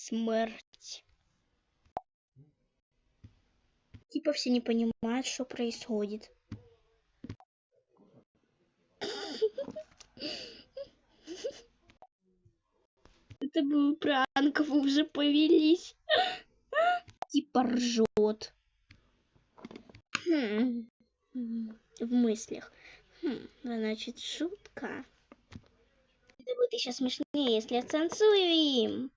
Смерть. Типа все не понимают, что происходит. Это был пранк, вы уже повелись. Типа ржет. В мыслях. Значит, шутка. Это будет еще смешнее, если оцензурим.